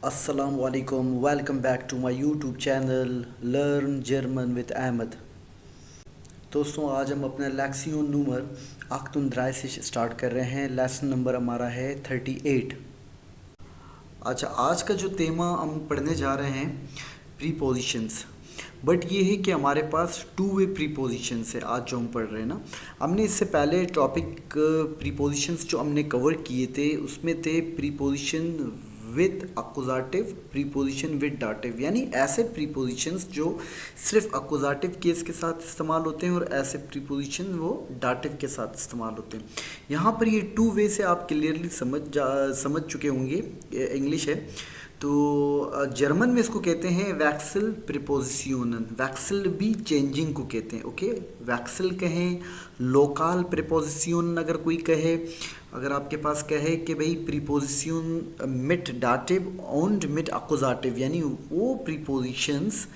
Assalamu alaikum. Welcome back to my YouTube channel Learn German with Ahmed. दोस्तों आज हम अपना लेक्सियन नंबर 38 से स्टार्ट कर रहे हैं। लेसन नंबर हमारा है 38। अच्छा, आज का जो तेमा हम पढ़ने जा रहे हैं प्रीपोजिशंस। बट ये है कि हमारे पास टू वे प्रीपोजिशंस है आज जो हम पढ़ रहे हैं ना। हमने इससे पहले टॉपिक प्रीपोजिशंस जो हमने कवर किए थे उसमें थे preposition with accusative, preposition with dative, यानी ऐसे प्रीपोजिशंस जो सिर्फ अक्यूज़ेटिव केस के साथ इस्तेमाल होते हैं और ऐसे प्रीपोजिशन वो डाटिव के साथ इस्तेमाल होते हैं। यहाँ पर ये टू वे से आप क्लियरली समझ चुके होंगे। इंग्लिश है तो जर्मन में इसको कहते हैं वैक्सल प्रीपोजिशनन। वैक्सल भी चेंजिंग को कहते हैं। ओके, वैक्सल कहें, लोकल प्रीपोजिशन अगर कोई कहे, अगर आपके पास कहे कि भाई प्रीपोजिशन मिट डाटिव और मिट अक्यूज़ेटिव, यानी वो प्रीपोजिशंस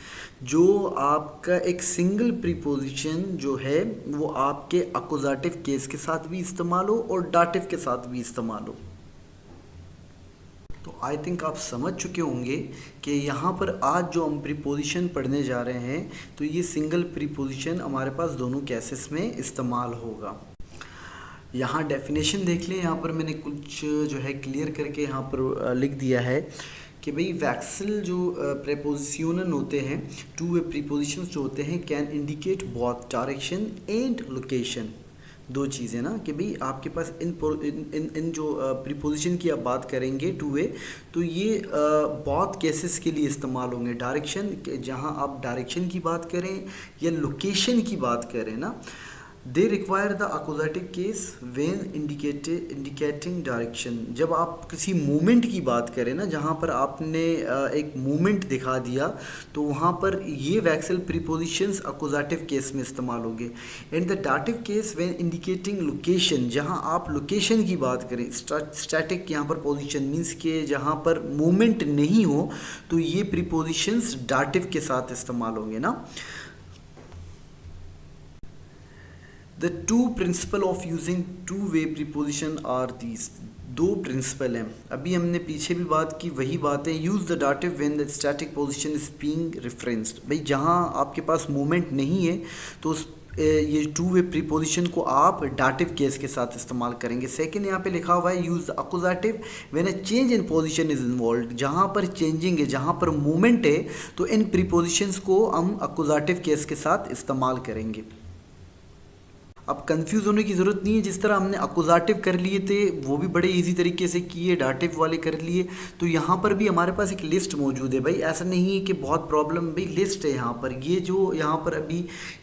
जो आपका एक सिंगल प्रीपोजिशन जो है वो आपके अक्यूज़ेटिव केस के साथ भी इस्तेमाल हो और डाटिव के साथ भी इस्तेमाल हो। तो आई थिंक आप समझ चुके होंगे कि यहाँ पर आज जो हम प्रीपोजिशन पढ़ने जा रहे हैं तो ये सिंगल प्रीपोजिशन हमारे पास दोनों केसेस में इस्तेमाल होगा। यहाँ डेफिनेशन देख लें। यहाँ पर मैंने कुछ जो है क्लियर करके यहाँ पर लिख दिया है कि भाई वैक्सल जो प्रीपोजिशन होते हैं, टू वे प्रीपोजिशंस जो होते हैं, can indicate both direction and location. दो चीज़ें ना कि भाई आपके पास इन जो प्रीपोजिशन की आप बात करेंगे टू वे, तो ये बहुत केसेस के लिए इस्तेमाल होंगे। डायरेक्शन, जहाँ आप डायरेक्शन की बात करें या लोकेशन की बात करें ना, they require the accusative case when indicating direction. जब आप किसी मूवमेंट की बात करें ना, जहाँ पर आपने एक मूवमेंट दिखा दिया, तो वहाँ पर ये वैक्सल प्रीपोजिशंस अक्यूज़ेटिव केस में इस्तेमाल होंगे। And the dative case when indicating location, जहाँ आप लोकेशन की बात करें, स्टैटिक यहाँ पर पोजिशन मीन्स के जहाँ पर मूवमेंट नहीं हो, तो ये प्रीपोजिशंस डाटिव के साथ इस्तेमाल होंगे ना। The two principle of using two-way preposition are these। दो प्रिंसिपल हैं। अभी हमने पीछे भी बात की, वही बात है। Use the dative when the static position is being referenced. भाई जहाँ आपके पास मूवमेंट नहीं है तो उस ये टू वे प्रीपोजिशन को आप डाटिव केस के साथ इस्तेमाल करेंगे। सेकंड यहाँ पे लिखा हुआ है use the accusative when a change in position is involved. जहाँ पर चेंजिंग है, जहाँ पर मूवमेंट है, तो इन प्रीपोजिशंस को हम अक्यूज़ेटिव केस के साथ इस्तेमाल करेंगे। अब कंफ्यूज होने की ज़रूरत नहीं है। जिस तरह हमने अक्यूज़ेटिव कर लिए थे वो भी बड़े इजी तरीके से किए, डाटिव वाले कर लिए, तो यहाँ पर भी हमारे पास एक लिस्ट मौजूद है। भाई ऐसा नहीं है कि बहुत प्रॉब्लम, भाई लिस्ट है यहाँ पर। ये जो यहाँ पर अभी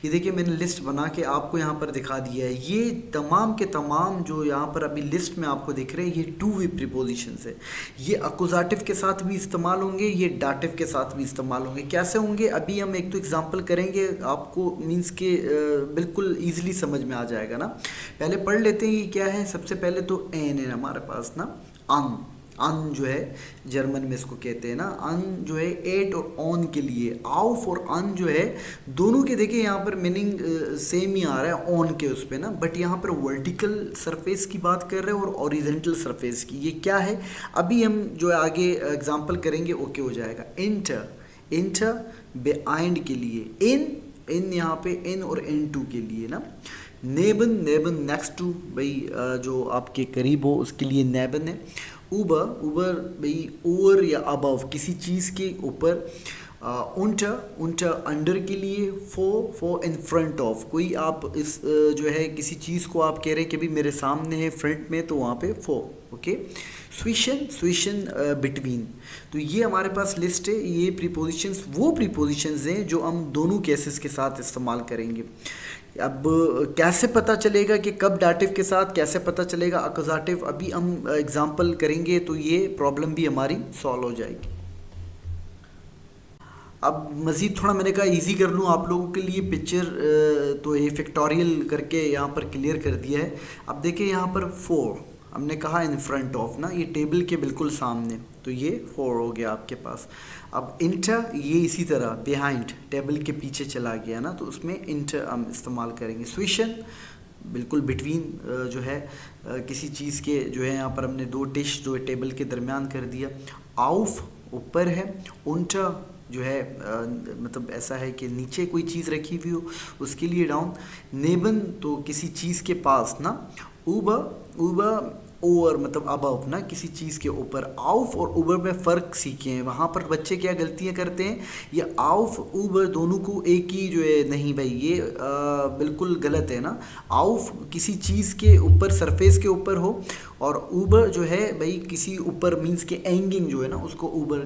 ये देखिए मैंने लिस्ट बना के आपको यहाँ पर दिखा दिया है। ये तमाम के तमाम जो यहाँ पर अभी लिस्ट में आपको दिख रहे हैं, ये टू वे प्रीपोजिशंस है। ये अक्यूज़ेटिव के साथ भी इस्तेमाल होंगे, ये डाटिव के साथ भी इस्तेमाल होंगे। कैसे होंगे अभी हम एक तो एग्जाम्पल करेंगे, आपको मीन्स के बिल्कुल ईजिली समझ में आ जाएगा ना। पहले पढ़ लेते हैं ये क्या है। सबसे पहले तो एन है हमारे पास ना, अन। अन जो है जर्मन में इसको कहते हैं ना, अन जो है एट और ऑन के लिए। आउफ और अन जो है दोनों के देखिए यहाँ पर मीनिंग सेम ही आ रहा है ऑन के उस पर ना, बट यहाँ पर वर्टिकल सरफेस की बात कर रहे हैं और ओरिजेंटल सरफेस की। ये क्या है अभी हम जो आगे एग्जाम्पल करेंगे ओके हो जाएगा। इंटर, इंटर बिहाइंड के लिए, इन यहाँ पे इन और इन टू के लिए ना। नेबन, नेबन नेक्स्ट टू, भाई जो आपके करीब हो उसके लिए नेबन है। ऊबर, ऊबर भाई ओवर या अबव किसी चीज़ के ऊपर। उंटर, उंटर अंडर के लिए। फो इन फ्रंट ऑफ, कोई आप इस जो है किसी चीज़ को आप कह रहे हैं कि भाई मेरे सामने है फ्रंट में, तो वहाँ पे फो। ओके। स्विशन, स्विशन बिटवीन। तो ये हमारे पास लिस्ट है। ये प्रीपोजिशंस वो प्रीपोजिशंस हैं जो हम दोनों केसेस के साथ इस्तेमाल करेंगे। अब कैसे पता चलेगा कि कब डाटिव के साथ, कैसे पता चलेगा अक्यूज़ेटिव, अभी हम एग्जांपल करेंगे तो ये प्रॉब्लम भी हमारी सॉल्व हो जाएगी। अब मज़ीद थोड़ा मैंने कहा इजी कर लूँ आप लोगों के लिए पिक्चर, तो ये फैक्टोरियल करके यहाँ पर क्लियर कर दिया है। अब देखिए यहाँ पर फोर हमने कहा इन फ्रंट ऑफ ना, ये टेबल के बिल्कुल सामने, तो ये फोर हो गया आपके पास। अब इंटर ये इसी तरह बिहाइंड, टेबल के पीछे चला गया ना, तो उसमें इंटर हम इस्तेमाल करेंगे। स्विशन बिल्कुल बिटवीन जो है किसी चीज़ के जो है यहाँ पर हमने दो डिश जो है टेबल के दरमियान कर दिया। आउफ ऊपर है, उंटर जो है मतलब ऐसा है कि नीचे कोई चीज़ रखी हुई हो उसके लिए डाउन, नेबन तो किसी चीज़ के पास ना, ऊबर ऊबर ओवर मतलब अबव ना किसी चीज़ के ऊपर। आउफ और ऊबर में फ़र्क सीखे हैं, वहाँ पर बच्चे क्या गलतियाँ करते हैं, ये आउफ ऊबर दोनों को एक ही जो है, नहीं भाई ये बिल्कुल गलत है ना। आउफ किसी चीज़ के ऊपर सरफेस के ऊपर हो, और ऊबर जो है भाई किसी ऊपर मींस के एंगिंग जो है ना उसको ऊबर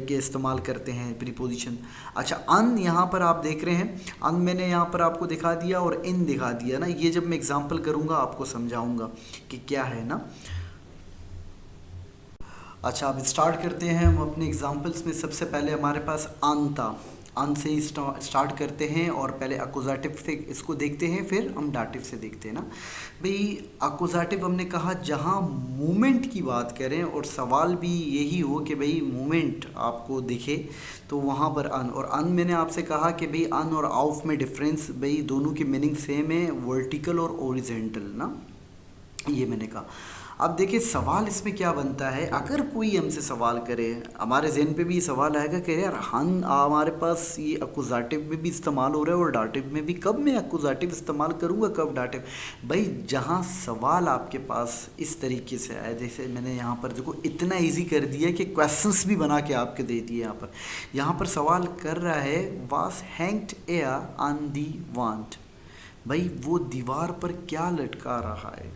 के इस्तेमाल करते हैं प्रीपोजिशन। अच्छा अन यहाँ पर आप देख रहे हैं, अन मैंने यहाँ पर आपको दिखा दिया और इन दिखा दिया ना, ये जब मैं एग्जांपल करूँगा आपको समझाऊंगा कि क्या है ना। अच्छा अब स्टार्ट करते हैं हम अपने एग्जांपल्स में। सबसे पहले हमारे पास अन था, अन से ही स्टार्ट करते हैं और पहले अकुजाटिव से इसको देखते हैं, फिर हम डाटिव से देखते हैं ना। भाई अकुजाटिव हमने कहा जहाँ मूवमेंट की बात करें और सवाल भी यही हो कि भाई मूवमेंट आपको दिखे तो वहाँ पर अन। और अन मैंने आपसे कहा कि भाई अन और आउफ में डिफरेंस, भाई दोनों की मीनिंग सेम है, वर्टिकल और ओरिजेंटल ना, ये मैंने कहा। अब देखिए सवाल इसमें क्या बनता है, अगर कोई हमसे सवाल करे, हमारे जहन पे भी सवाल आएगा कि यार हन हमारे पास ये अकुजाटिव में भी इस्तेमाल हो रहा है और डाटिव में भी, कब मैं अकुजाटिव इस्तेमाल करूँगा कब डाटिव। भाई जहाँ सवाल आपके पास इस तरीके से आए, जैसे मैंने यहाँ पर देखो इतना ईजी कर दिया कि क्वेश्चंस भी बना के आपके दे दिए। यहाँ पर सवाल कर रहा है वास हैंग्ड एयर ऑन दी वांट, भाई वो दीवार पर क्या लटका रहा है।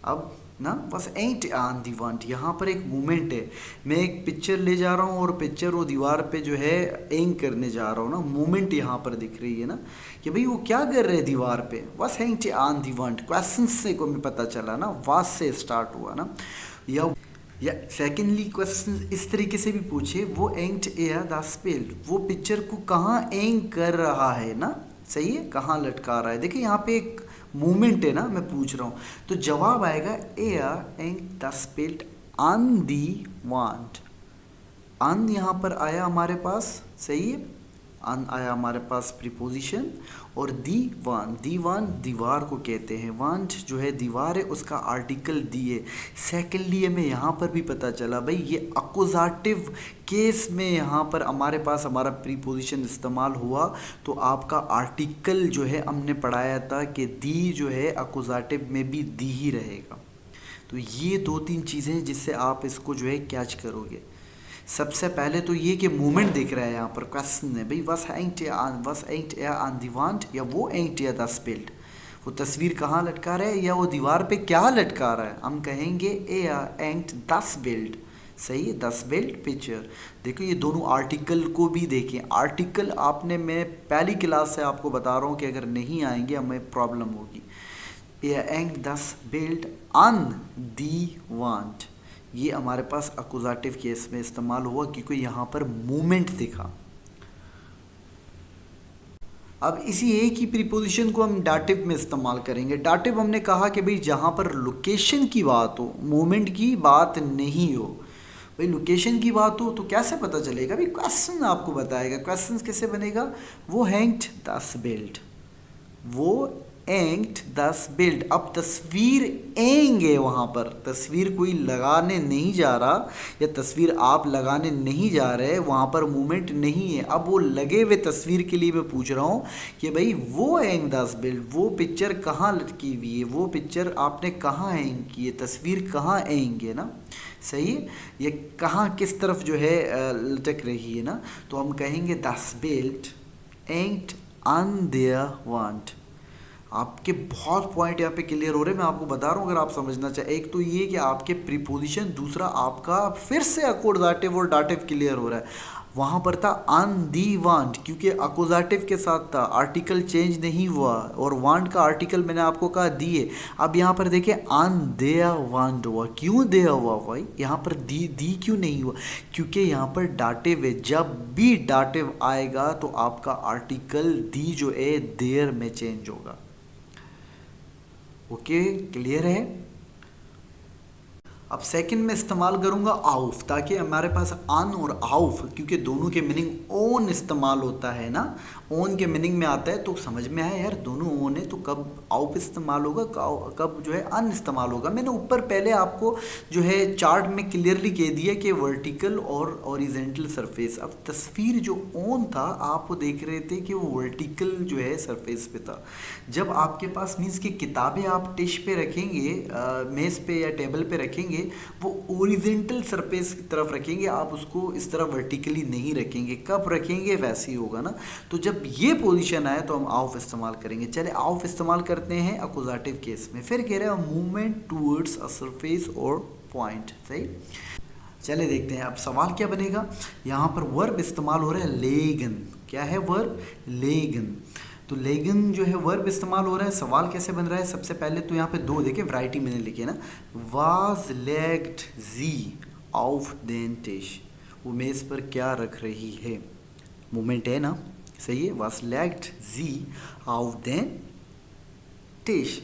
अब ना बस एंट आन दी वांट, यहाँ पर एक मूवमेंट है, मैं एक पिक्चर ले जा रहा हूँ और पिक्चर वो दीवार पे जो है एंग करने जा रहा हूँ ना, मूवमेंट यहाँ पर दिख रही है ना कि भाई वो क्या कर रहे हैं दीवार पे। बस एंट आन दी वांट क्वेश्चन से को मैं पता चला ना, वास से स्टार्ट हुआ ना। या सेकेंडली क्वेश्चन इस तरीके से भी पूछे, वो एंट एयर द स्पेल, वो पिक्चर को कहाँ एंग कर रहा है ना, सही है, कहाँ लटका रहा है। देखिए यहाँ पे एक मूवमेंट है ना, मैं पूछ रहा हूँ, तो जवाब आएगा एयर एंड द स्पेल्ड ऑन दी वांट। अन यहाँ पर आया हमारे पास, सही है, अन आया हमारे पास प्रीपोजिशन, और दी वान दीवार को कहते हैं, वांट जो है दीवार है उसका आर्टिकल दी है। सेकेंडली हमें यहाँ पर भी पता चला भाई ये अकुजाटिव केस में यहाँ पर हमारे पास हमारा प्रीपोजिशन इस्तेमाल हुआ, तो आपका आर्टिकल जो है हमने पढ़ाया था कि दी जो है अकुजाटिव में भी दी ही रहेगा। तो ये दो तीन चीज़ें जिससे आप इसको जो है कैच करोगे। सबसे पहले तो ये कि मूवमेंट दिख रहा है यहाँ पर, क्वेश्चन है भाई वस एंट एयर ऑन दी वांट, या वो एंट एयर द स्पेल्ड, वो तस्वीर कहाँ लटका रहा है या वो दीवार पे क्या लटका रहा है। हम कहेंगे एयर एंट द स्पेल्ड, सही है, द स्पेल्ड पिक्चर। देखो ये दोनों आर्टिकल को भी देखें, आर्टिकल आपने, मैं पहली क्लास से आपको बता रहा हूँ कि अगर नहीं आएंगे हमें प्रॉब्लम होगी। एयर एंट द स्पेल्ड ऑन दी वांट, ये हमारे पास अकुजाटिव केस में इस्तेमाल हुआ क्योंकि यहाँ पर मूवमेंट दिखा। अब इसी एक ही प्रीपोजिशन को हम डाटिव में इस्तेमाल करेंगे। डाटिव हमने कहा कि भाई जहाँ पर लोकेशन की बात हो, मूवमेंट की बात नहीं हो। भाई लोकेशन की बात हो तो कैसे पता चलेगा, भाई क्वेश्चन आपको बताएगा। क्वेश्चन कैसे बनेगा, वो हैंग्ड दस बेल्ट, वो एंग्ड दस बिल्ड। अब तस्वीर एंग है, वहाँ पर तस्वीर कोई लगाने नहीं जा रहा या तस्वीर आप लगाने नहीं जा रहे, वहाँ पर मूवमेंट नहीं है। अब वो लगे हुए तस्वीर के लिए मैं पूछ रहा हूँ कि भाई वो एंग दस बिल्ड, वो पिक्चर कहाँ लटकी हुई है, वो पिक्चर आपने कहाँ एंग की है, तस्वीर कहाँ एंग है ना, सही है, ये कहाँ किस तरफ जो है लटक रही है ना। तो हम कहेंगे दस बिल्ड एंग्ड ऑन देयर वांट। आपके बहुत पॉइंट यहाँ पे क्लियर हो रहे हैं, मैं आपको बता रहा हूँ अगर आप समझना चाहे। एक तो ये कि आपके प्रीपोजिशन, दूसरा आपका फिर से अकोजाटिव और डाटिव क्लियर हो रहा है। वहाँ पर था ऑन दी वांट क्योंकि अकोजाटिव के साथ था, आर्टिकल चेंज नहीं हुआ, और वांट का आर्टिकल मैंने आपको कहा दी है। अब यहाँ पर देखिए ऑन देयर वांट हुआ, क्यों देयर हुआ भाई, यहाँ पर दी क्यों नहीं हुआ, क्योंकि यहाँ पर डाटिव है। जब भी डाटिव आएगा तो आपका आर्टिकल दी जो है देयर में चेंज होगा। ओके क्लियर है। अब सेकंड में इस्तेमाल करूंगा आउफ, ताकि हमारे पास अन और आउफ, क्योंकि दोनों के मीनिंग ओन इस्तेमाल होता है ना, ओन के मीनिंग में आता है, तो समझ में आया यार दोनों ओन है तो कब आउफ इस्तेमाल होगा, कब जो है अन इस्तेमाल होगा। मैंने ऊपर पहले आपको जो है चार्ट में क्लियरली कह दिया कि वर्टिकल और ओरिजेंटल सरफेस। अब तस्वीर जो ओन था आप वो देख रहे थे कि वो वर्टिकल जो है सरफेस पे था। जब आपके पास मीन्स कि किताबें आप टिश पे रखेंगे, मेज़ पे या टेबल पे रखेंगे, वो ओरिजेंटल सरफेस की तरफ रखेंगे, आप उसको इस तरह वर्टिकली नहीं रखेंगे। कब रखेंगे वैसे ही होगा ना। तो जब ये पोजीशन आए तो हम आउफ इस्तेमाल करेंगे। चले आउफ इस्तेमाल करते हैं अकुजाटिव केस में। फिर कह रहे हैं मूवमेंट टूवर्ड्स अ सरफेस और पॉइंट। सही, चले देखते हैं अब सवाल क्या बनेगा। यहाँ पर वर्ब इस्तेमाल हो रहा है लेगन। क्या है वर्ब? लेगन। तो लेगन जो है वर्ब इस्तेमाल हो रहा है। सवाल कैसे बन रहा है? सबसे पहले तो यहाँ पे दो देखें, वैरायटी मैंने लिखी है ना। वाज लेग्ड जी ऑफ देन टिश, वो मेज़ पर क्या रख रही है? मूवमेंट है ना, सही है। वाज लेग्ड जी ऑफ देन टिश।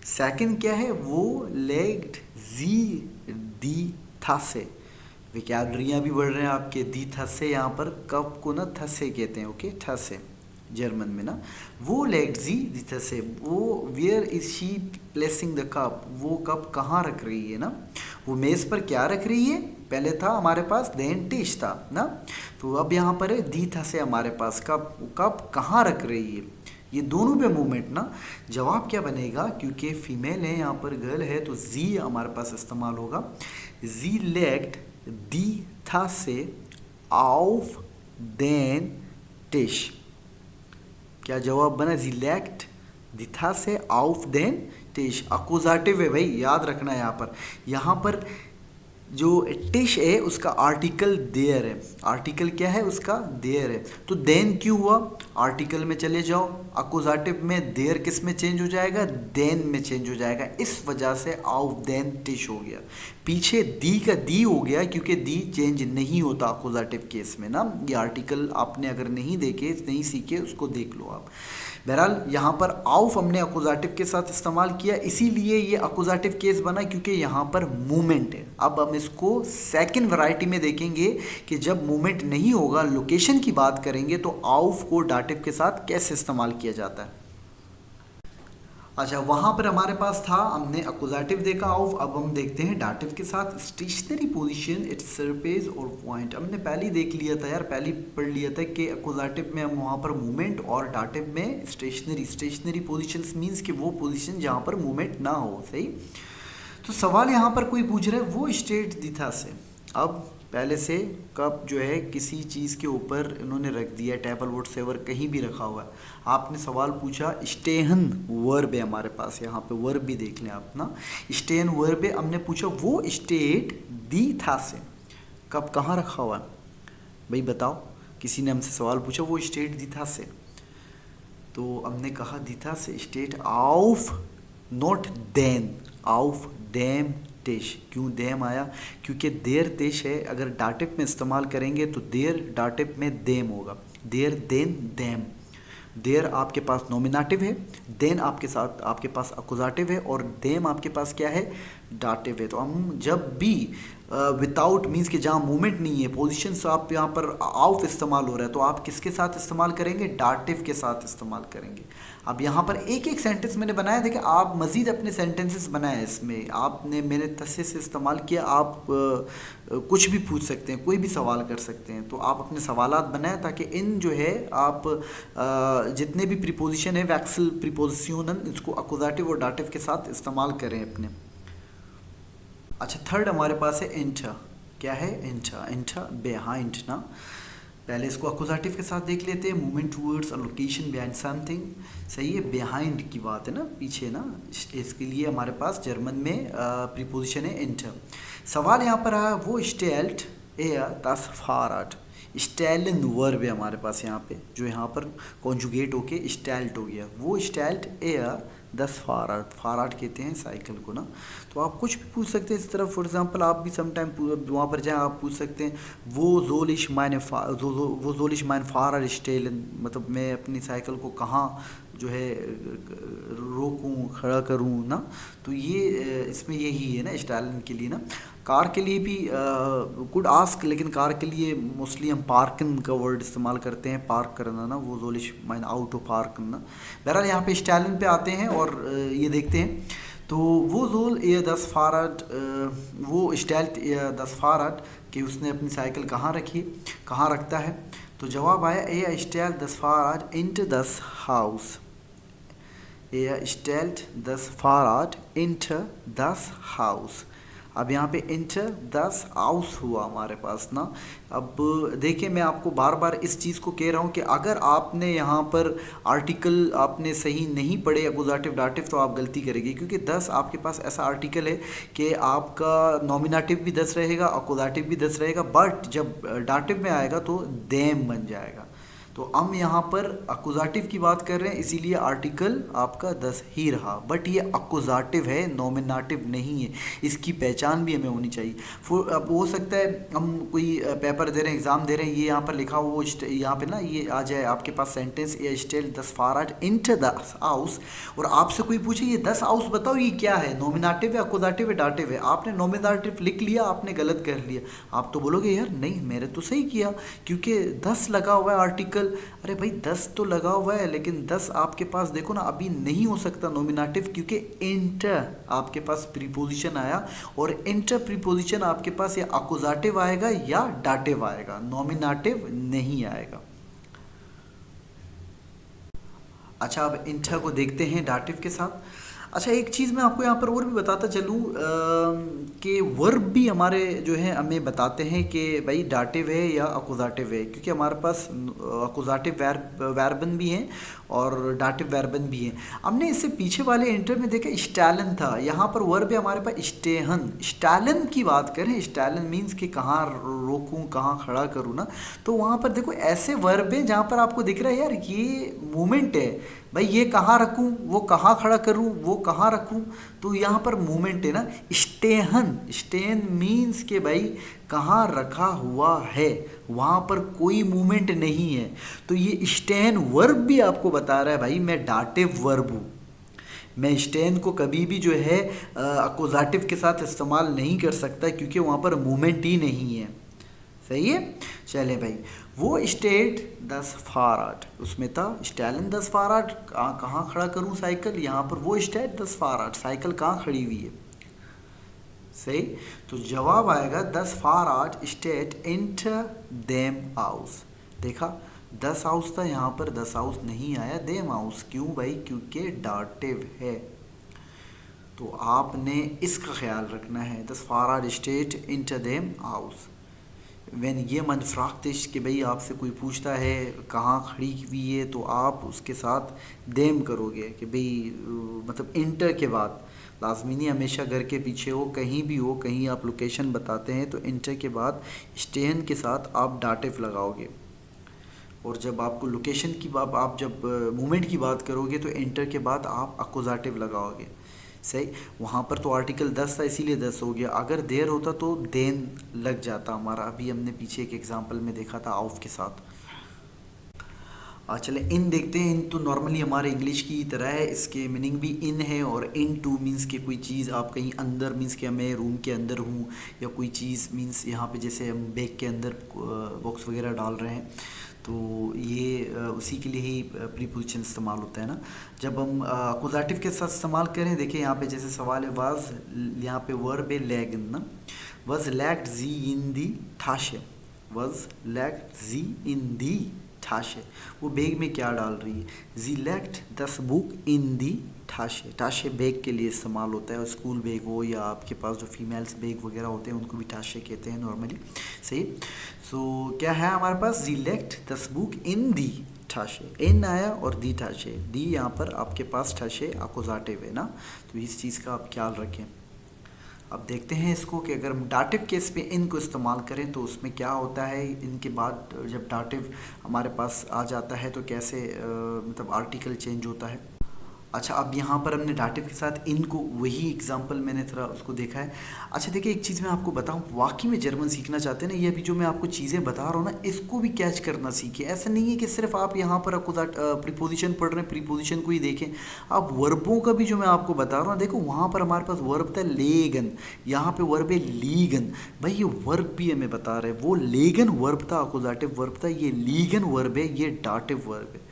सेकंड क्या है? वो लेग्ड जी दी था से। विकैबलरियाँ भी बढ़ रहे हैं आपके। दी था से यहाँ पर कप को ना थसे कहते हैं, ओके, थसे जर्मन में ना। वो लेग्ड जी दी था से, वो where is she placing the cup, वो कप कहाँ रख रही है ना। वो मेज़ पर क्या रख रही है? पहले था हमारे पास देन टिश था ना, तो अब यहाँ पर है दी था से हमारे पास कप कहाँ रख रही है। ये दोनों पे मूवमेंट ना। जवाब क्या बनेगा? क्योंकि फीमेल है यहाँ पर, गर्ल है, तो जी हमारे पास इस्तेमाल होगा। जी लेग्ड दी था से ऑफ देन टिश। क्या जवाब बना? जी लेग्ड दी था से ऑफ देन टिश। अकुजाटिव है भाई, याद रखना है यहाँ पर जो टिश है उसका आर्टिकल देयर है। आर्टिकल क्या है उसका? देयर है। तो देन क्यों हुआ? आर्टिकल में चले जाओ, अकुजाटिव में देयर किस में चेंज हो जाएगा? देन में चेंज हो जाएगा। इस वजह से ऑफ देन टिश हो गया। पीछे दी का दी हो गया क्योंकि दी चेंज नहीं होता अकुजाटिव केस में ना। ये आर्टिकल आपने अगर नहीं देखे, नहीं सीखे, उसको देख लो आप। बहरहाल यहाँ पर आउफ हमने अकुजाटिव के साथ इस्तेमाल किया, इसीलिए ये अकुजाटिव केस बना क्योंकि यहाँ पर मूवमेंट है। अब हम इसको सेकंड वैरायटी में देखेंगे कि जब मूवमेंट नहीं होगा, लोकेशन की बात करेंगे, तो आउफ को डाटिव के साथ कैसे इस्तेमाल किया जाता है। अच्छा, वहाँ पर हमारे पास था, हमने अकुजाटिव देखा आउफ। अब हम देखते हैं डाटिव के साथ स्टेशनरी पोजीशन, इट्स सरफेस और पॉइंट। हमने पहले ही देख लिया था यार, पहले ही पढ़ लिया था कि अकुजाटिव में हम वहाँ पर मूवमेंट और डाटिव में स्टेशनरी पोजीशंस मींस कि वो पोजीशन जहाँ पर मूवमेंट ना हो। सही। तो सवाल यहाँ पर कोई पूछ रहा है वो स्टेट दी था से। अब पहले से कप जो है किसी चीज़ के ऊपर इन्होंने रख दिया, टेबल वोट सेवर कहीं भी रखा हुआ है। आपने सवाल पूछा, स्टेहन वर्ब है हमारे पास, यहाँ पे वर्ब भी देख लें आप ना। स्टेहन वर्ब है। हमने पूछा वो स्टेट दी था से, कप कहाँ रखा हुआ है भाई बताओ। किसी ने हमसे सवाल पूछा वो स्टेट दी था से, तो हमने कहा दी था से स्टेट ऑफ, नॉट देन, ऑफ देम टिश। क्यों देम आया? क्योंकि देर टिश है। अगर डाटिव में इस्तेमाल करेंगे तो देर डाटिव में देम होगा। There then them. देर आपके पास नॉमिनेटिव है, देन आपके पास अकुजाटिव है, और देम आपके पास क्या है? डाटिव है। तो हम जब भी विदाउट मीन्स कि जहाँ मूवमेंट नहीं है, पोजीशंस आप यहाँ पर आउफ इस्तेमाल हो रहा है, तो आप किसके साथ इस्तेमाल करेंगे? डाटिव के साथ इस्तेमाल करेंगे। अब यहाँ पर एक एक सेंटेंस मैंने बनाया, देखिए आप मज़ीद अपने सेंटेंसेस बनाए इसमें। आपने मैंने तस्से से इस्तेमाल किया, आप कुछ भी पूछ सकते हैं, कोई भी सवाल कर सकते हैं। तो आप अपने सवालात बनाएं ताकि इन जो है आप जितने भी प्रीपोजिशन है, वैक्सल प्रीपोजिशन, इसको अकुजाटिव और डाटिव के साथ इस्तेमाल करें अपने। अच्छा, थर्ड हमारे पास है इंटर। क्या है? इंटर। इंटर बिहाइंड ना। पहले इसको अकुजाटिव के साथ देख लेते हैं। Movement towards a location behind something. सही है, बिहाइंड की बात है ना, पीछे ना। इसके लिए हमारे पास जर्मन में प्रीपोजिशन है इंटर। सवाल यहाँ पर आया वो स्टेल्ट एयर दस फाराट। स्टेलन वर्ब है हमारे पास यहाँ पे, जो यहाँ पर कॉन्जुगेट होके स्टेल्ट हो गया। वो स्टेल्ट एयर 10 फाराट। फाराट कहते हैं साइकिल को ना। तो आप कुछ भी पूछ सकते हैं इस तरह। फॉर एग्जांपल आप भी समटाइम वहाँ पर जाएँ, आप पूछ सकते हैं वो जोलिश माइन फाराट स्टेलन, मतलब मैं अपनी साइकिल को कहाँ जो है रोकूं, खड़ा करूं ना, तो ये इसमें यही है ना स्टालिन के लिए ना। कार के लिए भी कुड आस्क, लेकिन कार के लिए मोस्टली हम पार्कन का वर्ड इस्तेमाल करते हैं, पार्क करना ना, वो जोलिश माइन आउट ऑफ पार्क ना। बहरहाल यहाँ पे स्टालिन पे आते हैं और ये देखते हैं, तो वो जोल ये 10 फारड, वो स्टाइल ये 10 फारड कि उसने अपनी साइकिल कहाँ रखी, कहाँ रखता है, तो जवाब आया ए स्टाइल 10 फारड इंटू 10 हाउस। ए स्टाइल 10 फारड इंटू 10 हाउस। अब यहाँ पे इंटर 10 हाउस हुआ हमारे पास ना। अब देखिए मैं आपको बार बार इस चीज़ को कह रहा हूँ कि अगर आपने यहाँ पर आर्टिकल आपने सही नहीं पढ़े अकुजाटिव डाटिव तो आप गलती करेंगे, क्योंकि 10 आपके पास ऐसा आर्टिकल है कि आपका नॉमिनेटिव भी 10 रहेगा, अकुजाटिव भी 10 रहेगा, बट जब डाटिव में आएगा तो देम बन जाएगा। तो हम यहाँ पर अकुजाटिव की बात कर रहे हैं, इसीलिए आर्टिकल आपका 10 ही रहा, बट ये अकुजाटिव है, नॉमिनेटिव नहीं है, इसकी पहचान भी हमें होनी चाहिए। अब हो सकता है हम कोई पेपर दे रहे हैं, एग्ज़ाम दे रहे हैं, ये यहाँ पर लिखा हुआ वो यहाँ पे ना ये आ जाए आपके पास सेंटेंस ए स्टाइल 10 फारड इंटू 10 हाउस, और आपसे कोई पूछे ये 10 हाउस बताओ ये क्या है, नॉमिनेटिव है, अकुजाटिव है, डाटिव है, आपने नॉमिनेटिव लिख लिया, आपने गलत कर लिया, आप तो बोलोगे यार नहीं मैंने तो सही किया क्योंकि 10 लगा हुआ है आर्टिकल। अरे भाई 10 तो लगा हुआ है, लेकिन 10 आपके पास देखो ना अभी नहीं हो सकता नॉमिनेटिव, क्योंकि इंटर आपके पास प्रीपोजिशन आया, और इंटर प्रीपोजिशन आपके पास या अकुजाटिव आएगा या डाटिव आएगा, नॉमिनेटिव नहीं आएगा। अच्छा अब इंटर को देखते हैं डाटिव के साथ। अच्छा एक चीज़ मैं आपको यहाँ पर और भी बताता चलूँ कि वर्ब भी हमारे जो है हमें बताते हैं कि भाई डाटिव है या अकुजाटिव है, क्योंकि हमारे पास अकुजाटिव वर्बन भी हैं और डाटिव वर्बन भी हैं। हमने इससे पीछे वाले इंटर में देखा स्टालिन था, यहाँ पर वर्ब है हमारे पास स्टेहन। स्टालिन की बात करें, स्टालिन मीन्स कि कहाँ रोकूं, कहाँ खड़ा करूँ ना, तो वहाँ पर देखो ऐसे वर्ब हैं जहाँ पर आपको दिख रहा है यार ये मूवमेंट है, भाई ये कहाँ रखूँ, वो कहाँ खड़ा करूँ, वो कहाँ रखूँ, तो यहाँ पर मूवमेंट है ना। स्टेहन, स्टेन मीन्स के भाई कहाँ रखा हुआ है, वहाँ पर कोई मूवमेंट नहीं है, तो ये स्टेन वर्ब भी आपको बता रहा है भाई मैं डाटिव वर्ब हूँ, मैं स्टेन को कभी भी जो है अकुजाटिव के साथ इस्तेमाल नहीं कर सकता, क्योंकि वहाँ पर मूवमेंट ही नहीं है। सही है, चले भाई वो स्टेट 10 फारड, उसमें था स्टालिन 10 फारड, कहाँ खड़ा करूँ साइकिल, यहाँ पर वो स्टेट 10 फारड, साइकिल कहाँ खड़ी हुई है। सही, तो जवाब आएगा 10 फारड स्टेट इंटर देम हाउस। देखा 10 हाउस था, यहाँ पर 10 हाउस नहीं आया, देम हाउस, क्यों भाई, क्योंकि डाटिव है, तो आपने इसका ख्याल रखना है। 10 फारड स्टेट इंटर देम हाउस। वैन ये मन फ्राख्तिश कि भाई आपसे कोई पूछता है कहाँ खड़ी हुई है, तो आप उसके साथ देम करोगे कि भाई मतलब इंटर के बाद लाजमी नहीं हमेशा घर के पीछे हो, कहीं भी हो, कहीं आप लोकेशन बताते हैं तो इंटर के बाद स्टेन के साथ आप डाटिव लगाओगे, और जब आपको लोकेशन की बात, आप जब मूवमेंट की बात करोगे तो इंटर के बाद आप अकुजाटिव लगाओगे। सही, वहाँ पर तो आर्टिकल 10 था इसीलिए 10 हो गया, अगर देर होता तो देन लग जाता हमारा, अभी हमने पीछे एक एग्जांपल में देखा था आउफ के साथ। चले इन देखते हैं। इन तो नॉर्मली हमारे इंग्लिश की तरह है, इसके मीनिंग भी इन है, और इन टू मीन्स कि कोई चीज़ आप कहीं अंदर, मीन्स कि मैं रूम के अंदर हूँ, या कोई चीज़ मीन्स यहाँ पे जैसे हम बैग के अंदर बॉक्स वगैरह डाल रहे हैं, तो ये उसी के लिए ही प्रीपोजिशन इस्तेमाल होता है ना। जब हम अकुजाटिव के साथ इस्तेमाल करें, देखिए यहाँ पे जैसे सवाल है वाज, यहाँ पे वर्ब है लैगन ना, वाज लैग्ड जी इन दी थाशे, वाज लैग्ड जी इन दी ठाशे, वो बैग में क्या डाल रही है, जी लेक्ट 10 बुक इन दी ठाशे। ठाशे बैग के लिए इस्तेमाल होता है, और स्कूल बैग हो या आपके पास जो फीमेल्स बैग वगैरह होते हैं उनको भी ठाशे कहते हैं नॉर्मली। सही, सो क्या है हमारे पास, जी लेक्ट 10 बुक इन दी ठाशे, इन आया और दी ठाशे, दी यहाँ पर आपके पास ठाशे अकुजाटिव है ना, तो इस चीज़ का आप ख्याल रखें। अब देखते हैं इसको कि अगर हम डाटिव केस पे इन को इस्तेमाल करें तो उसमें क्या होता है, इनके बाद जब डाटिव हमारे पास आ जाता है तो कैसे मतलब आर्टिकल चेंज होता है। अच्छा, अब यहाँ पर हमने डाटिव के साथ इन को, वही एग्जाम्पल मैंने थोड़ा उसको देखा है। अच्छा देखिए, एक चीज़ मैं आपको बताऊँ, वाकई में जर्मन सीखना चाहते हैं ना, ये अभी जो मैं आपको चीज़ें बता रहा हूँ ना, इसको भी कैच करना सीखिए। ऐसा नहीं है कि सिर्फ आप यहाँ पर प्रीपोजिशन पढ़ रहे हैं, प्रीपोजिशन को ही देखें, आप वर्बों का भी जो मैं आपको बता रहा हूँ, देखो वहाँ पर हमारे पास वर्ब था लेगन, यहाँ पे वर्ब है लीगन। भाई ये वर्ब भी हमें बता रहे हैं, वो लेगन वर्ब था, अकुजाटिव वर्ब था, ये लीगन वर्ब है, ये डाटिव वर्ब है।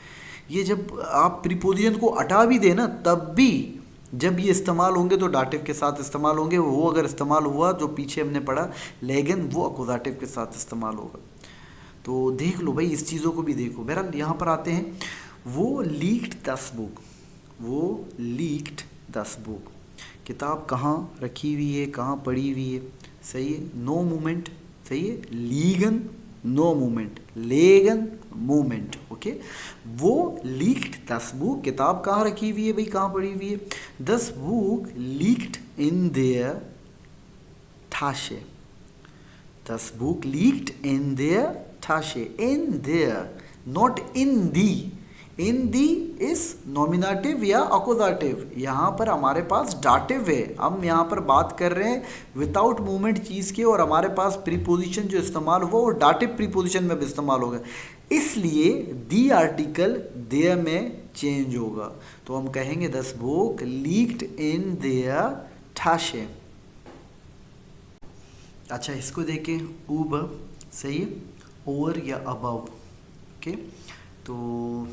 ये जब आप प्रीपोजिशन को हटा भी देना, तब भी जब ये इस्तेमाल होंगे तो डाटिव के साथ इस्तेमाल होंगे। वो अगर इस्तेमाल हुआ जो पीछे हमने पढ़ा लेगन, वो अकुजाटिव के साथ इस्तेमाल होगा। तो देख लो भाई, इस चीज़ों को भी देखो। बहरहाल यहाँ पर आते हैं, वो लीक्ड दस बुक, वो लीक्ड दस बुक, किताब कहाँ रखी हुई है, कहाँ पड़ी हुई है, सही है, नो मूवमेंट, सही है, लीगन नो मूवमेंट, लेगन मूवमेंट, ओके। वो लीक्ड दस बुक, किताब कहाँ रखी हुई है भाई, कहाँ पड़ी हुई है, दस बुक लीक्ड इन देयर ठाशे, दस बुक लीक्ड इन देयर ठाशे, इन देयर, नॉट इन दी। इन दी इज नॉमिनेटिव या अकोजाटिव, यहाँ पर हमारे पास डाटिव है। हम यहाँ पर बात कर रहे हैं विदाउट मूवमेंट चीज़ के, और हमारे पास प्रीपोजिशन जो इस्तेमाल हुआ वो डाटिव प्रीपोजिशन में भी इस्तेमाल होगा, इसलिए दी आर्टिकल देयर में चेंज होगा। तो हम कहेंगे दस बुक लीक्ड इन देयर ठाशे। अच्छा, इसको देखें, ऊबर, सही है, ओवर या अबव, ओके। तो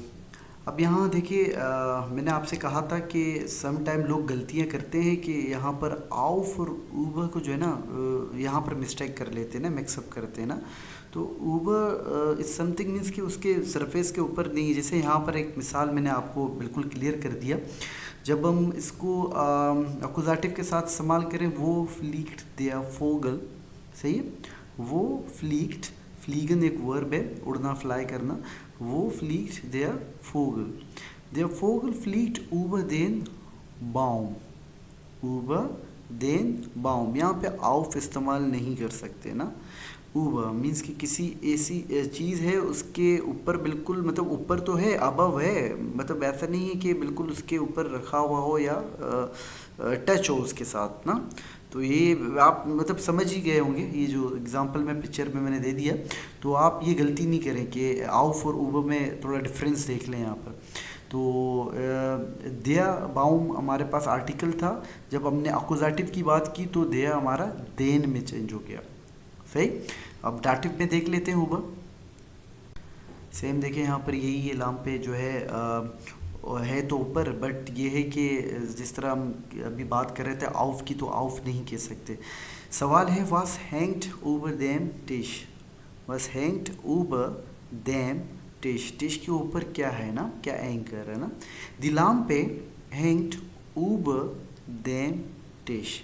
अब यहाँ देखिए, मैंने आपसे कहा था कि सम टाइम लोग गलतियाँ करते हैं कि यहाँ पर आउफ और ऊबर को जो है ना, यहाँ पर मिस्टेक कर लेते हैं ना, मिक्सअप करते हैं ना। तो ऊबर इज समथिंग मीन्स कि उसके सरफेस के ऊपर नहीं है। जैसे यहाँ पर एक मिसाल मैंने आपको बिल्कुल क्लियर कर दिया, जब हम इसको अकुजाटिव के साथ इस्तेमाल करें, वो फ्लीक्ड दिया फोगल, सही है, वो फ्लीक्ड, फ्लीगन एक वर्ब है, उड़ना, फ्लाई करना, वो फ्लीक्ड देयर फोगल फ्लीक्ड ऊबर देन बाउम, ऊबर देन बाउम। यहाँ पे आउफ इस्तेमाल नहीं कर सकते ना। ऊबर मीन्स कि किसी ऐसी चीज़ है उसके ऊपर, बिल्कुल मतलब ऊपर तो है, अबव है, मतलब ऐसा नहीं है कि बिल्कुल उसके ऊपर रखा हुआ हो या टच हो उसके साथ ना। तो ये आप मतलब समझ ही गए होंगे, ये जो एग्जांपल मैं पिक्चर में मैंने दे दिया। तो आप ये गलती नहीं करें कि आउफ और ऊबर में थोड़ा डिफरेंस देख लें यहाँ पर। तो दिया बाउम हमारे पास आर्टिकल था, जब हमने अकुजाटिव की बात की तो दिया हमारा देन में चेंज हो गया, सही। अब डाटिव में देख लेते हैं ऊबर, सेम देखें यहाँ पर यही है, लाम पे जो है तो ऊपर, बट ये है कि जिस तरह हम अभी बात कर रहे थे आउफ की, तो आउफ नहीं कह सकते। सवाल है वास हैंग्ड ओवर देम टिश, वास हैंग्ड ओवर देम टिश, टिश के ऊपर क्या है ना, क्या एंकर है ना। दिलाम पे हैंग्ड ओवर देम टिश,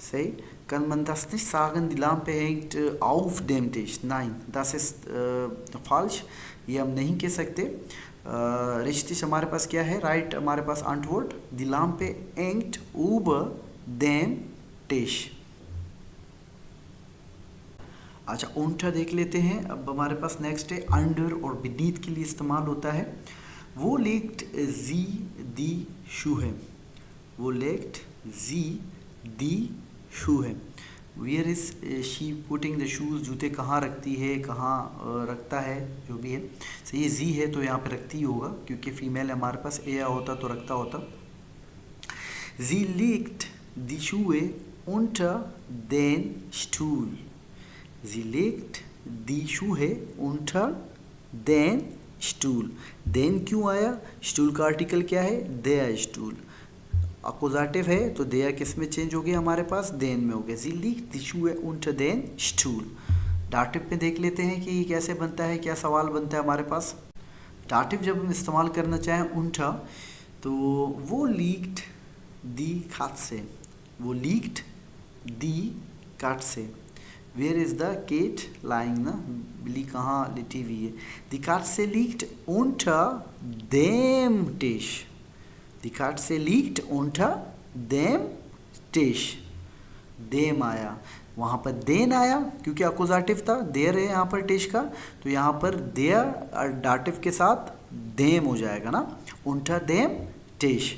सही। Kann man das nicht sagen, die Lampe hängt auf dem Tisch? Nein, das ist falsch, ये हम नहीं कह सकते। रिश्तिश हमारे पास क्या है, राइट हमारे पास antwort, die Lampe hängt über dem Tisch। अच्छा, unter देख लेते हैं। अब हमारे पास नेक्स्ट है अंडर, और beneath के लिए इस्तेमाल होता है। वो legt sie die Schuhe, वो legt sie die Schuhe, where is she putting the shoes, जूते कहाँ रखती है, कहाँ रखता है, जो भी है, सही है। जी है तो यहाँ पे रखती ही होगा, क्योंकि फीमेल हमारे पास ए होता तो रखता होता। जी लिegt die Schuhe unter den Stuhl, sie legt die Schuhe unter den Stuhl। den क्यों आया, स्टूल का आर्टिकल क्या है, der Stuhl, अपोजिटिव है तो देयर किस में चेंज हो गया, हमारे पास देन में हो गया। जी लिegt die Schuhe unter den Stuhl। Dative में देख लेते हैं कि ये कैसे बनता है, क्या सवाल बनता है हमारे पास। डाटिव जब हम इस्तेमाल करना चाहें unter, तो वो liegt die Katze, वो liegt die Katze, where is the cat lying ना, बिल्ली कहाँ लेटी हुई है। die Katze liegt unter dem Tisch, die Katze liegt unter dem Tisch। Them आया, वहाँ पर देन आया क्योंकि अकुजाटिव था, देर है यहाँ पर टिश का, तो यहाँ पर देयर और डाटिव के साथ देम हो जाएगा ना, unter dem टिश।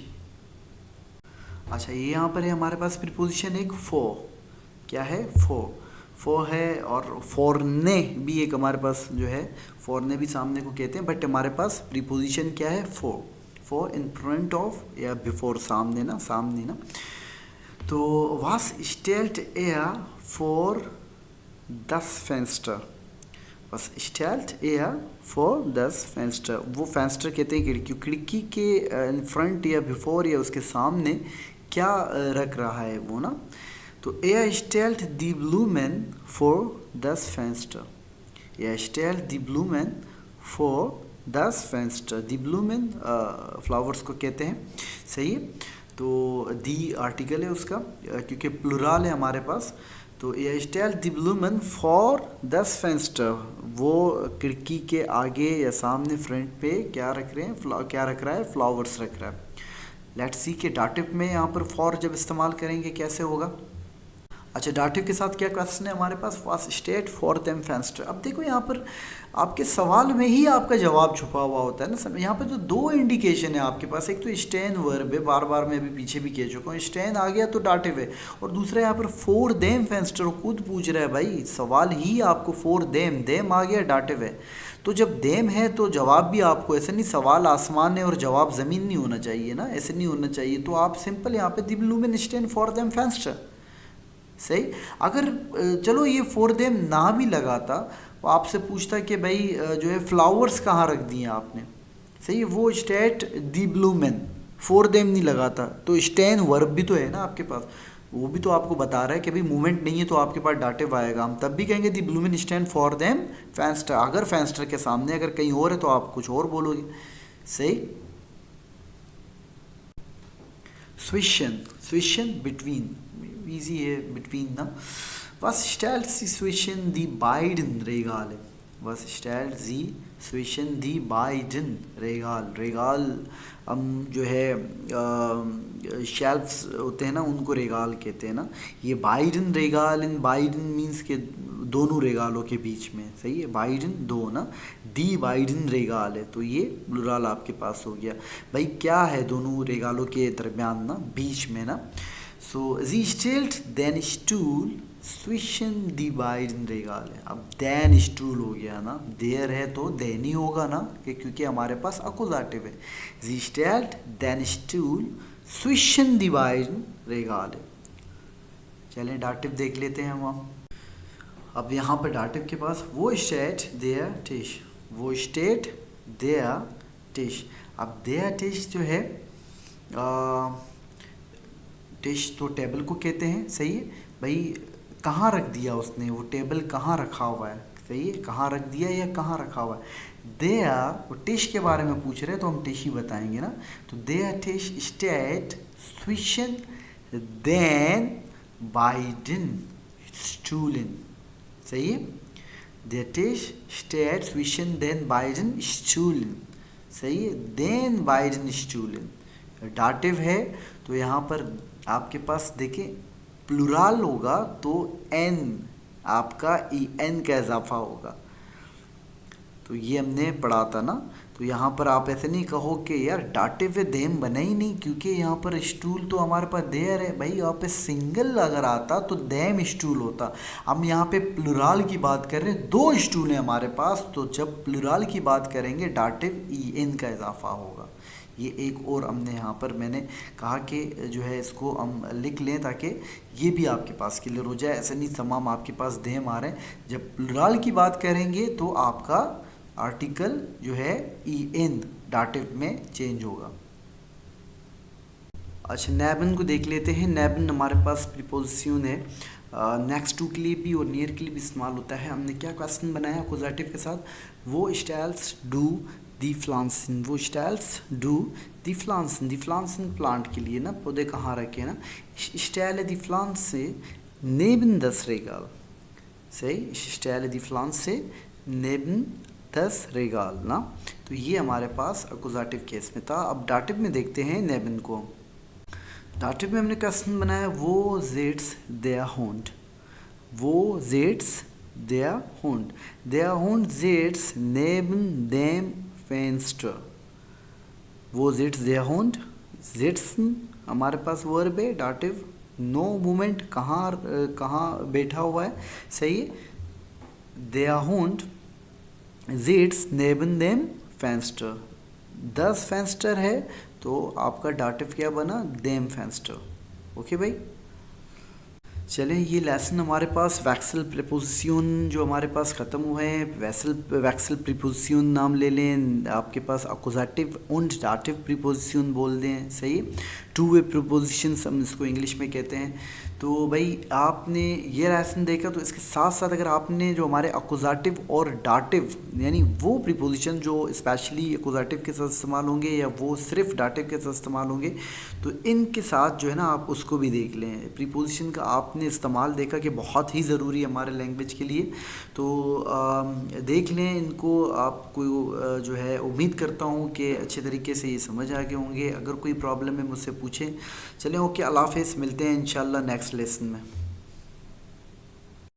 अच्छा, ये यहाँ पर है हमारे पास प्रीपोजिशन एक फॉर। क्या है? फॉर है, और फॉरने भी एक हमारे पास जो है, फॉरने भी सामने को कहते हैं, बट हमारे पास प्रीपोजिशन क्या है? फॉर इन फ्रंट ऑफ या बिफोर, सामने ना। तो वास स्टेल्ट एयर फॉर दस फेंस्टर। बस स्टेल्ट एयर फॉर दस फेंस्टर, वो फेंस्टर कहते हैं खिड़की के इन फ्रंट या बिफोर या उसके सामने क्या रख रहा है वो ना। तो एयर स्टेल्ट दी ब्लू मैन फॉर दस फेंस्टर। एयर स्टेल्ट दी ब्लू मैन फॉर दस फेंस्टर। दी ब्लू मैन फ्लावर्स को कहते हैं, सही है। तो दी आर्टिकल है उसका, क्योंकि प्लुराल है हमारे पास। तो ये स्टाइल दी ब्लूमन फॉर दस फेंस्टर, वो खिड़की के आगे या सामने फ्रंट पे क्या रख रहे हैं? क्या रख रहा है? फ्लावर्स रख रहा है। लेट्स सी के डाटिव में यहाँ पर फॉर जब इस्तेमाल करेंगे कैसे होगा। अच्छा, डाटिव के साथ क्या क्वेश्चन है हमारे पास? वास स्टेट फॉर देम फेंस्टर। अब देखो यहाँ पर आपके सवाल में ही आपका जवाब छुपा हुआ होता है ना। यहाँ पे तो दो इंडिकेशन है आपके पास, एक तो स्टेन वर्ब है, बार बार मैं अभी पीछे भी कह चुका हूँ, स्टेन आ गया तो डाटिव है, और दूसरा यहाँ पर फॉर देम फेंस्टर खुद पूछ रहा है भाई, सवाल ही आपको फॉर देम आ गया, डाटिव है। तो जब देम है तो जवाब भी आपको, ऐसे नहीं सवाल आसमान है और जवाब ज़मीन नहीं होना चाहिए ना, ऐसे नहीं होना चाहिए। तो आप सिंपल यहाँ पे दी ब्लू मैन स्टेन फॉर देम फेंस्टर, सही। अगर चलो ये फॉर देम ना भी लगाता, वो आपसे पूछता कि भाई जो है फ्लावर्स कहाँ रख दिए आपने, सही है, वो स्टेट दी ब्लू मैन, फॉर देम नहीं लगाता, तो स्टेन वर्ब भी तो है ना आपके पास, वो भी तो आपको बता रहा है कि भाई मूवमेंट नहीं है तो आपके पास डाटिव आएगा। हम तब भी कहेंगे दी ब्लू मैन स्टैंड फॉर देम फेंस्टर। अगर फेंस्टर के सामने अगर कहीं और है तो आप कुछ और बोलोगे, सही। स्विशन बिटवीन, इजी है बिटवीन ना। Was stellt sie zwischen die beiden Regale? Was stellt sie zwischen die beiden regale हम जो है शेल्फ्स होते हैं ना, उनको रेगाल कहते हैं ना। ये बाइडन रेगाल, इन बाइडन मीन्स के दोनों रेगालों के बीच में, सही है, बाइडन दो ना, दी बाइडन रेगाल है, तो ये प्लुरल आपके पास हो गया। भाई क्या है दोनों रेगालों के दरमियान ना, बीच में ना। So sie stellt den Stuhl zwischen die beiden Regale। अब den Stuhl हो गया ना, देर है तो den ही होगा ना, क्योंकि हमारे पास अकुजाटिव है। Sie stellt den Stuhl zwischen die beiden Regale। चलें डाटिव देख लेते हैं हम। अब यहाँ पर डाटिव के पास वो स्टेट देयर टिश, वो स्टेट देयर टिश। अब देयर टिश जो है टिश तो टेबल को कहते हैं, सही है भाई। कहाँ रख दिया उसने, वो टेबल कहाँ रखा हुआ है, सही है, कहाँ रख दिया या कहाँ रखा हुआ है। देया, वो टिश के बारे में पूछ रहे हैं तो हम टिश ही बताएंगे ना। तो देया टिश स्टेट स्विशन देन बाइडन स्टूलन, सही है। देया टिश स्टेट स्विशन देन बाइडन स्टूलन, सही है, देन बाइडन स्टूलन। डाटिव है तो यहाँ पर आपके पास देखिए प्लुराल होगा तो एन, आपका ई एन का इजाफा होगा, तो ये हमने पढ़ा था ना। तो यहाँ पर आप ऐसे नहीं कहो कि यार डाटिव है देम बना ही नहीं, क्योंकि यहाँ पर स्टूल तो हमारे पास देयर है भाई। यहाँ पे सिंगल अगर आता तो देम स्टूल होता। हम यहाँ पे प्लुराल की बात कर रहे हैं, दो स्टूल हैं हमारे पास, तो जब प्लुराल की बात करेंगे डाटिव ई एन का इजाफा होगा। ये एक और हमने यहाँ पर मैंने कहा कि जो है इसको हम लिख लें ताकि ये भी आपके पास क्लियर हो जाए। ऐसे नहीं तमाम आपके पास देम आ रहे हैं। जब प्लुराल की बात करेंगे तो आपका आर्टिकल जो है ई एन डाटिव में चेंज होगा। अच्छा, नेबन को देख लेते हैं। नेबन हमारे पास प्रीपोजिशन है, नेक्स्ट टू के लिए भी और नियर के लिए भी इस्तेमाल होता है। हमने क्या क्वेश्चन बनाया अकुजाटिव के साथ, वो स्टाइल्स डू दी फ्लांसन, वो स्टाइल्स डू दी फ्लांसन। दी फ्लांसन प्लांट के लिए ना, पौधे कहाँ रखे ना, स्टाइल दी फ्लांस से नेबन दस रेगाल, सही, स्टाइल दी फ्लांस से नेबन दस रेगाल ना। तो ये हमारे पास अकुजाटिव केस में था। अब डाटिव में देखते हैं नेबन को। डाटिव में हमने क्वेश्चन बनाया, वो जेट्स देयर होंड, वो जेट्स देयर होंड, देयर होंड जेट्स नेबन देम फेंस्टर। वो जेट्स देयर होंड sitzen हमारे पास वर्ब है, डाटिव नो मूवमेंट, कहाँ बैठा हुआ है, सही है। Der Hund sitzt neben dem Fenster, das Fenster है तो आपका डाटिव क्या बना, dem Fenster। ओके भाई, चलें ये लेसन हमारे पास वैक्सल प्रीपोजिशन जो हमारे पास ख़त्म हुए हैं। वैक्सल प्रीपोजिशन नाम ले लें, आपके पास अकुजाटिव und डाटिव प्रीपोजिशन बोल दें, सही। टू वे प्रीपोजिशन हम इसको इंग्लिश में कहते हैं। तो भाई आपने ये लेसन देखा, तो इसके साथ साथ अगर आपने जो हमारे अकुजाटिव और डाटिव यानी वो प्रीपोजिशन जो स्पेशली अकुजाटिव के साथ इस्तेमाल होंगे या वो सिर्फ डाटिव के साथ इस्तेमाल होंगे, तो इनके साथ जो है ना आप उसको भी देख लें। प्रीपोजिशन का आपने इस्तेमाल देखा कि बहुत ही ज़रूरी है हमारे लैंग्वेज के लिए, तो देख लें इनको। आपको जो है उम्मीद करता हूँ कि अच्छे तरीके से ये समझ आ गए होंगे। अगर कोई प्रॉब्लम है मुझसे पूछें। चलें, ओके, अल्लाह हाफ़िज़, मिलते हैं इंशाल्लाह नेक्स्ट लेसन में।